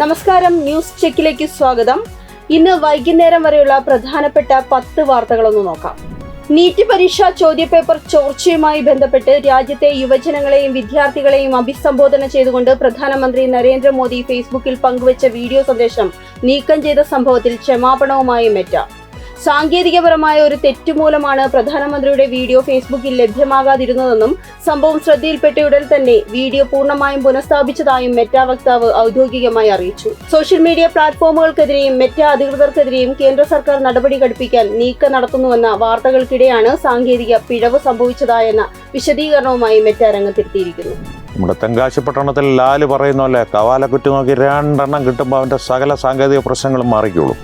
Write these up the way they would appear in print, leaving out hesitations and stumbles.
നമസ്കാരം, ന്യൂസ് ചെക്കിലേക്ക് സ്വാഗതം. ഇന്ന് വൈകുന്നേരം വരെയുള്ള പ്രധാനപ്പെട്ട 10 വാർത്തകളൊന്ന് നോക്കാം. നീറ്റ് പരീക്ഷാ ചോദ്യപേപ്പർ ചോർച്ചയുമായി ബന്ധപ്പെട്ട് രാജ്യത്തെ യുവജനങ്ങളെയും വിദ്യാർത്ഥികളെയും അഭിസംബോധന ചെയ്തുകൊണ്ട് പ്രധാനമന്ത്രി നരേന്ദ്രമോദി ഫേസ്ബുക്കിൽ പങ്കുവച്ച വീഡിയോ സന്ദേശം നീക്കം ചെയ്ത സംഭവത്തിൽ ക്ഷമാപണവുമായി മെറ്റ. സാങ്കേതികപരമായ ഒരു തെറ്റുമൂലമാണ് പ്രധാനമന്ത്രിയുടെ വീഡിയോ ഫേസ്ബുക്കിൽ ലഭ്യമാകാതിരുന്നതെന്നും സംഭവം ശ്രദ്ധയിൽപ്പെട്ടയുടൻ തന്നെ വീഡിയോ പൂർണ്ണമായും പുനഃസ്ഥാപിച്ചതായും മെറ്റ വക്താവ് ഔദ്യോഗികമായി അറിയിച്ചു. സോഷ്യൽ മീഡിയ പ്ലാറ്റ്ഫോമുകൾക്കെതിരെയും മെറ്റ അധികൃതർക്കെതിരെയും കേന്ദ്ര സർക്കാർ നടപടി ഘടിപ്പിക്കാൻ നീക്കം നടത്തുന്നുവെന്ന വാർത്തകൾക്കിടെയാണ് സാങ്കേതിക പിഴവ് സംഭവിച്ചതായെന്ന വിശദീകരണവുമായി മെറ്റ രംഗത്തെത്തിയിരിക്കുന്നു. നമ്മുടെ തെങ്കാശി പട്ടണത്തിൽ ലാല് പറയുന്ന പോലെ കവാലക്കുറ്റി നോക്കി 2 എണ്ണം കിട്ടുമ്പോൾ അവൻ്റെ സകല സാങ്കേതിക പ്രശ്നങ്ങളും മാറിക്കോളും.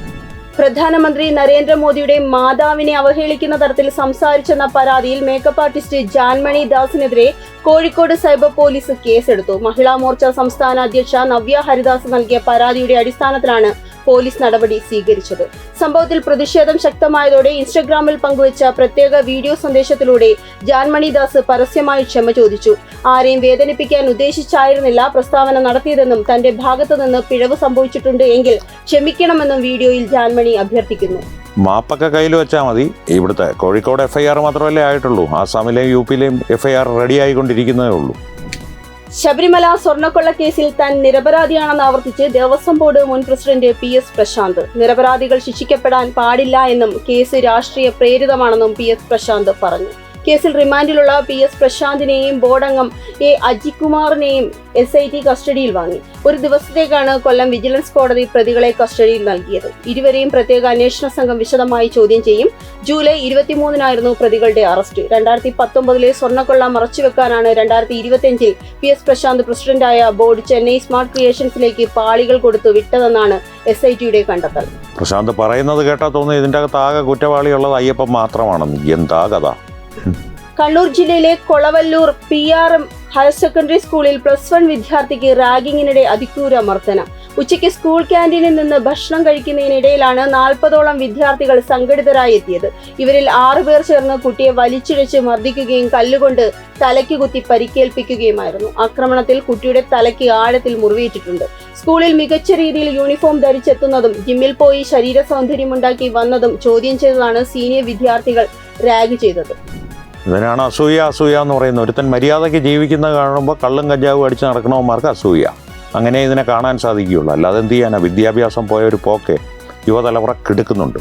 പ്രധാനമന്ത്രി നരേന്ദ്രമോദിയുടെ മാതാവിനെ അവഹേളിക്കുന്ന തരത്തിൽ സംസാരിച്ചെന്ന പരാതിയിൽ മേക്കപ്പ് ആർട്ടിസ്റ്റ് ജാൻമണി ദാസിനെതിരെ കോഴിക്കോട് സൈബർ പോലീസ് കേസെടുത്തു. മഹിളാ മോർച്ച സംസ്ഥാന അധ്യക്ഷ നവ്യ ഹരിദാസ് നൽകിയ പരാതിയുടെ അടിസ്ഥാനത്തിലാണ് പോലീസ് നടപടി സ്വീകരിച്ചത്. സംഭവത്തിൽ പ്രതിഷേധം ശക്തമായതോടെ ഇൻസ്റ്റഗ്രാമിൽ പങ്കുവച്ച പ്രത്യേക വീഡിയോ സന്ദേശത്തിലൂടെ ജാൻമണി ദാസ് പരസ്യമായി ക്ഷമ ചോദിച്ചു. ആരെയും വേദനിപ്പിക്കാൻ ഉദ്ദേശിച്ചായിരുന്നില്ല പ്രസ്താവന നടത്തിയതെന്നും തന്റെ ഭാഗത്തു നിന്ന് പിഴവ് സംഭവിച്ചിട്ടുണ്ട് എങ്കിൽ ക്ഷമിക്കണമെന്നും വീഡിയോയിൽ ജാൻമണി അഭ്യർത്ഥിക്കുന്നു. മാപ്പൊക്കെ കയ്യിൽ വെച്ചാൽ മതി. ഇവിടുത്തെ കോഴിക്കോട് FIR മാത്രമല്ലേ ആയിട്ടുള്ളൂ. ആസാമിലെയും UP-യിലെയും FIR റെഡി ആയിക്കൊണ്ടിരിക്കുന്നതേ ഉള്ളൂ. ശബരിമല സ്വർണ്ണക്കൊള്ള കേസിൽ താൻ നിരപരാധിയാണെന്ന് ആവർത്തിച്ച് ദേവസ്വം ബോർഡ് മുൻ പ്രസിഡന്റ് PS പ്രശാന്ത്. നിരപരാധികൾ ശിക്ഷിക്കപ്പെടാൻ പാടില്ല എന്നും കേസ് രാഷ്ട്രീയ പ്രേരിതമാണെന്നും PS പ്രശാന്ത് പറഞ്ഞു. കേസിൽ റിമാൻഡിലുള്ള PS പ്രശാന്തിനെയും ബോർഡ് അംഗം A അജികുമാറിനെയും SIT കസ്റ്റഡിയിൽ വാങ്ങി. ഒരു ദിവസത്തേക്കാണ് കൊല്ലം വിജിലൻസ് കോടതി പ്രതികളെ കസ്റ്റഡിയിൽ നൽകിയത്. ഇരുവരെയും പ്രത്യേക അന്വേഷണ സംഘം വിശദമായി ചോദ്യം ചെയ്യും. ജൂലൈ 23-നായിരുന്നു പ്രതികളുടെ അറസ്റ്റ്. 2019-ലെ സ്വർണ്ണക്കൊള്ള മറച്ചുവെക്കാനാണ് 2025-ൽ PS പ്രശാന്ത് പ്രസിഡന്റായ ബോർഡ് ചെന്നൈ സ്മാർട്ട് ക്രിയേഷൻസിലേക്ക് പാളികൾ കൊടുത്തു വിട്ടതെന്നാണ് SITയുടെ കണ്ടെത്തൽ. പ്രശാന്ത് പറയുന്നത് കേട്ടാ തോന്നുന്നു ഇതിൻ്റെ അകത്ത് ആകെ കുറ്റവാളിയുള്ളത് അയ്യപ്പൻ മാത്രമാണെന്ന്. എന്താ കഥ? കണ്ണൂർ ജില്ലയിലെ കൊളവല്ലൂർ PRM ഹയർ സെക്കൻഡറി സ്കൂളിൽ +1 വിദ്യാർത്ഥിക്ക് റാഗിങ്ങിനിടെ അതിക്രൂര മർദ്ദനം. ഉച്ചയ്ക്ക് സ്കൂൾ ക്യാന്റീനിൽ നിന്ന് ഭക്ഷണം കഴിക്കുന്നതിനിടയിലാണ് 40ഓളം വിദ്യാർത്ഥികൾ സംഘടിതരായി എത്തിയത്. ഇവരിൽ 6 പേർ ചേർന്ന് കുട്ടിയെ വലിച്ചിഴച്ച് മർദ്ദിക്കുകയും കല്ലുകൊണ്ട് തലയ്ക്ക് കുത്തി പരിക്കേൽപ്പിക്കുകയുമായിരുന്നു. ആക്രമണത്തിൽ കുട്ടിയുടെ തലയ്ക്ക് ആഴത്തിൽ മുറിവേറ്റിട്ടുണ്ട്. സ്കൂളിൽ മികച്ച രീതിയിൽ യൂണിഫോം ധരിച്ചെത്തുന്നതും ജിമ്മിൽ പോയി ശരീര സൗന്ദര്യമുണ്ടാക്കി വന്നതും ചോദ്യം ചെയ്തതാണ് സീനിയർ വിദ്യാർത്ഥികൾ റാഗ് ചെയ്തത്. ഇതിനാണ് അസൂയ എന്ന് പറയുന്നത്. ഒരുത്തൻ മര്യാദയ്ക്ക് ജീവിക്കുന്നത് കാണുമ്പോൾ കള്ളും കഞ്ചാവും അടിച്ച് നടക്കണവന്മാർക്ക് അസൂയ. അങ്ങനെ ഇതിനെ കാണാൻ സാധിക്കുകയുള്ളൂ. അല്ലാതെ എന്ത് ചെയ്യാനാ? വിദ്യാഭ്യാസം പോയ ഒരു പോക്കെ യുവതലമുറ കെടുക്കുന്നുണ്ട്.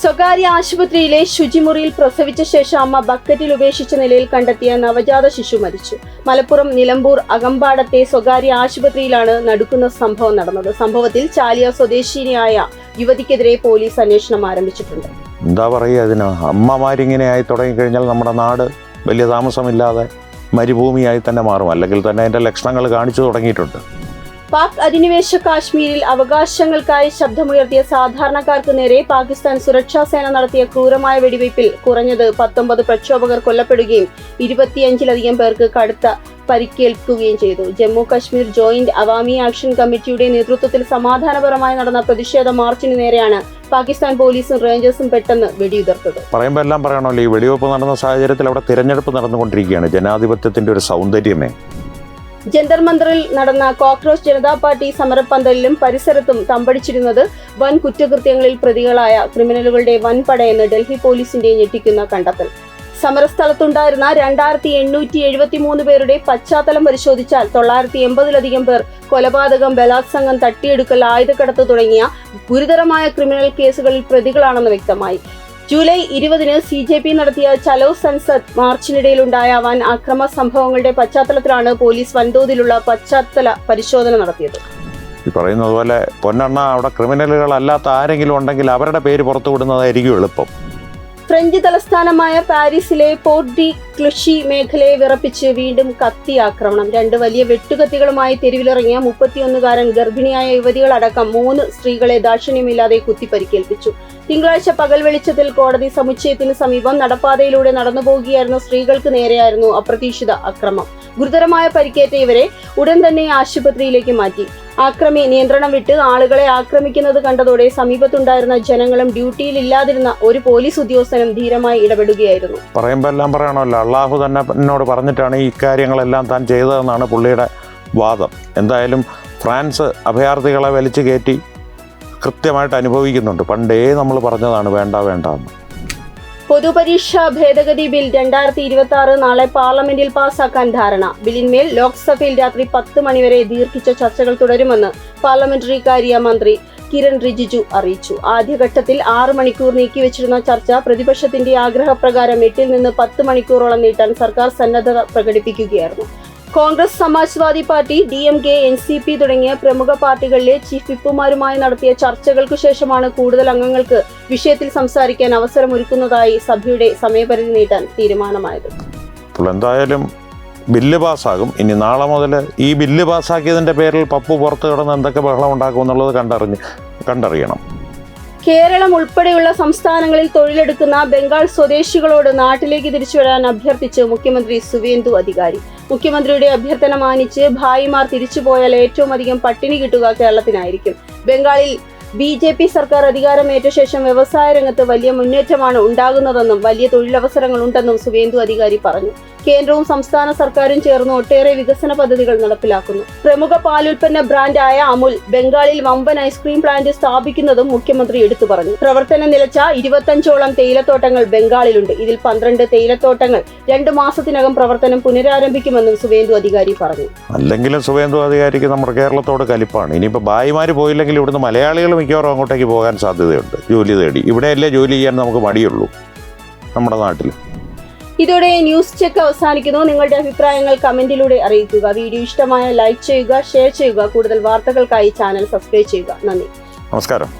സ്വകാര്യ ആശുപത്രിയിലെ ശുചിമുറിയിൽ പ്രസവിച്ച ശേഷം അമ്മ ബക്കറ്റിൽ ഉപേക്ഷിച്ച നിലയിൽ കണ്ടെത്തിയ നവജാത ശിശു മരിച്ചു. മലപ്പുറം നിലമ്പൂർ അകമ്പാടത്തെ സ്വകാര്യ ആശുപത്രിയിലാണ് നടുക്കുന്ന സംഭവം നടന്നത്. സംഭവത്തിൽ ചാലിയ സ്വദേശിനിയായ യുവതിക്കെതിരെ പോലീസ് അന്വേഷണം ആരംഭിച്ചിട്ടുണ്ട്. എന്താ പറയുക, ഇതിന് അമ്മമാരിങ്ങനെ ആയി തുടങ്ങിക്കഴിഞ്ഞാൽ നമ്മുടെ നാട് വലിയ താമസമില്ലാതെ മരുഭൂമിയായി തന്നെ മാറും. അല്ലെങ്കിൽ തന്നെ അതിൻ്റെ ലക്ഷണങ്ങൾ കാണിച്ചു തുടങ്ങിയിട്ടുണ്ട്. പാക് അധിനിവേശ കാശ്മീരിൽ അവകാശങ്ങൾക്കായി ശബ്ദമുയർത്തിയ സാധാരണക്കാർക്ക് നേരെ പാകിസ്ഥാൻ സുരക്ഷാ സേന നടത്തിയ ക്രൂരമായ വെടിവയ്പിൽ കുറഞ്ഞത് 19 പ്രക്ഷോഭകർ കൊല്ലപ്പെടുകയും 25-ലധികം പേർക്ക് കടുത്ത പരിക്കേൽക്കുകയും ചെയ്തു. ജമ്മു കശ്മീർ ജോയിന്റ് അവാമി ആക്ഷൻ കമ്മിറ്റിയുടെ നേതൃത്വത്തിൽ സമാധാനപരമായി നടന്ന പ്രതിഷേധ മാർച്ചിന് നേരെയാണ് പാകിസ്ഥാൻ പോലീസും റേഞ്ചേഴ്സും പെട്ടെന്ന് വെടിയുതിർത്തത്. പറയുമ്പോൾ എല്ലാം പറയണമല്ലോ. ഈ വെടിവെപ്പ് നടന്ന സാഹചര്യത്തിൽ അവിടെ തിരഞ്ഞെടുപ്പ് നടന്നുകൊണ്ടിരിക്കുകയാണ്. ജനാധിപത്യത്തിന്റെ ഒരു സൗന്ദര്യമേ. ജന്തർ മന്ദറിൽ നടന്ന കോക്രോച്ച് ജനതാ പാർട്ടി സമരപ്പന്തലിലും പരിസരത്തും തമ്പടിച്ചിരുന്നത് വൻ കുറ്റകൃത്യങ്ങളിൽ പ്രതികളായ ക്രിമിനലുകളുടെ വൻപടയെന്ന് ഡൽഹി പോലീസിന്റെ ഞെട്ടിക്കുന്ന കണ്ടെത്തൽ. സമരസ്ഥലത്തുണ്ടായിരുന്ന 2873 പേരുടെ പശ്ചാത്തലം പരിശോധിച്ചാൽ 980-ലധികം പേർ കൊലപാതകം, ബലാത്സംഗം, തട്ടിയെടുക്കൽ, ആയുധക്കടത്ത് തുടങ്ങിയ ഗുരുതരമായ ക്രിമിനൽ കേസുകളിൽ പ്രതികളാണെന്ന് വ്യക്തമായി. ജൂലൈ 20-ന് CJP നടത്തിയ ചലോ സൻസദ് മാർച്ചിനിടയിലുണ്ടായ വൻ അക്രമ സംഭവങ്ങളുടെ പശ്ചാത്തലത്തിലാണ് പോലീസ് വൻതോതിലുള്ള പശ്ചാത്തല പരിശോധന നടത്തിയത്. ഈ പറയുന്നത് പോലെ പൊന്നെണ്ണ അവിടെ ക്രിമിനലുകളല്ലാത്ത ആരെങ്കിലും ഉണ്ടെങ്കിൽ അവരുടെ പേര് പുറത്തുവിടുന്നതായിരിക്കും എളുപ്പം. ഫ്രഞ്ച് തലസ്ഥാനമായ പാരീസിലെ പോർട്ട് ഡി ക്ലുഷി മേഖലയെ വിറപ്പിച്ച് വീണ്ടും കത്തി ആക്രമണം. 2 വലിയ വെട്ടുകത്തികളുമായി തെരുവിലിറങ്ങിയ 31-കാരൻ ഗർഭിണിയായ യുവതികളടക്കം 3 സ്ത്രീകളെ ദാക്ഷിണ്യമില്ലാതെ കുത്തി പരിക്കേൽപ്പിച്ചു. തിങ്കളാഴ്ച പകൽ വെളിച്ചത്തിൽ കോടതി സമുച്ചയത്തിന് സമീപം നടപ്പാതയിലൂടെ നടന്നുപോകുകയായിരുന്ന സ്ത്രീകൾക്ക് നേരെയായിരുന്നു അപ്രതീക്ഷിത ആക്രമണം. ഗുരുതരമായ പരിക്കേറ്റ ഇവരെ ഉടൻ തന്നെ ആശുപത്രിയിലേക്ക് മാറ്റി. ആക്രമി നിയന്ത്രണം വിട്ട് ആളുകളെ ആക്രമിക്കുന്നത് കണ്ടതോടെ സമീപത്തുണ്ടായിരുന്ന ജനങ്ങളും ഡ്യൂട്ടിയിൽ ഇല്ലാതിരുന്ന ഒരു പോലീസ് ഉദ്യോഗസ്ഥനും ധീരമായി ഇടപെടുകയായിരുന്നു. പറയുമ്പോൾ എല്ലാം പറയണമല്ലോ. അള്ളാഹു തന്നെ എന്നോട് പറഞ്ഞിട്ടാണ് ഈ കാര്യങ്ങളെല്ലാം താൻ ചെയ്തതെന്നാണ് പുള്ളിയുടെ വാദം. എന്തായാലും ഫ്രാൻസ് അഭയാർത്ഥികളെ വലിച്ചു കയറ്റി കൃത്യമായിട്ട് അനുഭവിക്കുന്നുണ്ട്. പണ്ടേ നമ്മൾ പറഞ്ഞതാണ് വേണ്ട വേണ്ട എന്ന്. പൊതുപരീക്ഷാ ഭേദഗതി ബിൽ 2026 നാളെ പാർലമെന്റിൽ പാസാക്കാൻ ധാരണ. ബില്ലിന്മേൽ ലോക്സഭയിൽ രാത്രി 10 മണിവരെ ദീർഘിച്ച ചർച്ചകൾ തുടരുമെന്ന് പാർലമെന്ററി കാര്യ മന്ത്രി കിരൺ റിജിജു അറിയിച്ചു. ആദ്യഘട്ടത്തിൽ 6 മണിക്കൂർ നീക്കിവെച്ചിരുന്ന ചർച്ച പ്രതിപക്ഷത്തിന്റെ ആഗ്രഹപ്രകാരം 8 നിന്ന് 10 മണിക്കൂറോളം നീട്ടാൻ സർക്കാർ സന്നദ്ധത പ്രകടിപ്പിക്കുകയായിരുന്നു. Congress, Samajwadi party, DMK, NCP തുടങ്ങിയ പ്രമുഖ പാർട്ടികളിലെ ചീഫ് വിപ്പുമാരുമായി നടത്തിയ ചർച്ചകൾക്കു ശേഷമാണ് കൂടുതൽ അംഗങ്ങൾക്ക് വിഷയത്തിൽ സംസാരിക്കാൻ അവസരമൊരുക്കുന്നതായി സഭയുടെ സമയപരിധി നീട്ടാൻ തീരുമാനമായത്. അപ്പോൾ എന്തായാലും ബില്ല് പാസ്സാകും. ഇനി നാളെ മുതൽ ഈ ബില്ല് പാസ്സാക്കിയതിൻ്റെ പേരിൽ പപ്പു പുറത്ത് കിടന്ന് എന്തൊക്കെ ബഹളം ഉണ്ടാക്കും എന്നുള്ളത് കണ്ടറിയണം. കേരളം ഉൾപ്പെടെയുള്ള സംസ്ഥാനങ്ങളിൽ തൊഴിലെടുക്കുന്ന ബംഗാൾ സ്വദേശികളോട് നാട്ടിലേക്ക് തിരിച്ചുവരാൻ അഭ്യർത്ഥിച്ച് മുഖ്യമന്ത്രി സുവേന്ദു അധികാരി. മുഖ്യമന്ത്രിയുടെ അഭ്യർത്ഥന മാനിച്ച് ഭായിമാർ തിരിച്ചുപോയാൽ ഏറ്റവും അധികം പട്ടിണി കിട്ടുക കേരളത്തിനായിരിക്കും. ബംഗാളിൽ BJP സർക്കാർ അധികാരമേറ്റ ശേഷം വ്യവസായ രംഗത്ത് വലിയ മുന്നേറ്റമാണ് ഉണ്ടാകുന്നതെന്നും വലിയ തൊഴിലവസരങ്ങൾ ഉണ്ടെന്നും സുവേന്ദു അധികാരി പറഞ്ഞു. കേന്ദ്രവും സംസ്ഥാന സർക്കാരും ചേർന്ന് ഒട്ടേറെ വികസന പദ്ധതികൾ നടപ്പിലാക്കുന്നു. പ്രമുഖ പാലുൽപ്പന്ന ബ്രാൻഡായ അമുൽ ബംഗാളിൽ വമ്പൻ ഐസ്ക്രീം പ്ലാന്റ് സ്ഥാപിക്കുന്നതും മുഖ്യമന്ത്രി എടുത്തു പറഞ്ഞു. പ്രവർത്തനം നിലച്ച 25ഓളം തേയിലത്തോട്ടങ്ങൾ ബംഗാളിലുണ്ട്. ഇതിൽ 12 തേയിലത്തോട്ടങ്ങൾ 2 മാസത്തിനകം പ്രവർത്തനം പുനരാരംഭിക്കുമെന്നും സുവേന്ദു അധികാരി പറഞ്ഞു. അല്ലെങ്കിലും സുവേന്ദു അധികാരിക്ക് നമ്മുടെ കേരളത്തോട് കലിപ്പാണ്. ഇനിയിപ്പോൾ ഭായിമാർ പോയില്ലെങ്കിൽ ഇവിടുന്ന് മലയാളികൾ മിക്കവാറും അങ്ങോട്ടേക്ക് പോകാൻ സാധ്യതയുണ്ട് ജോലി തേടി. ഇവിടെയല്ലേ ജോലി ചെയ്യാൻ നമുക്ക് മടിയുള്ളൂ നമ്മുടെ നാട്ടിൽ. ഇതോടെ ന്യൂസ് ചെക്ക് അവസാനിക്കുന്നു. നിങ്ങളുടെ അഭിപ്രായങ്ങൾ കമന്റിലൂടെ അറിയിക്കുക. വീഡിയോ ഇഷ്ടമായ ലൈക്ക് ചെയ്യുക, ഷെയർ ചെയ്യുക. കൂടുതൽ വാർത്തകൾക്കായി ചാനൽ സബ്സ്ക്രൈബ് ചെയ്യുക. നന്ദി, നമസ്കാരം.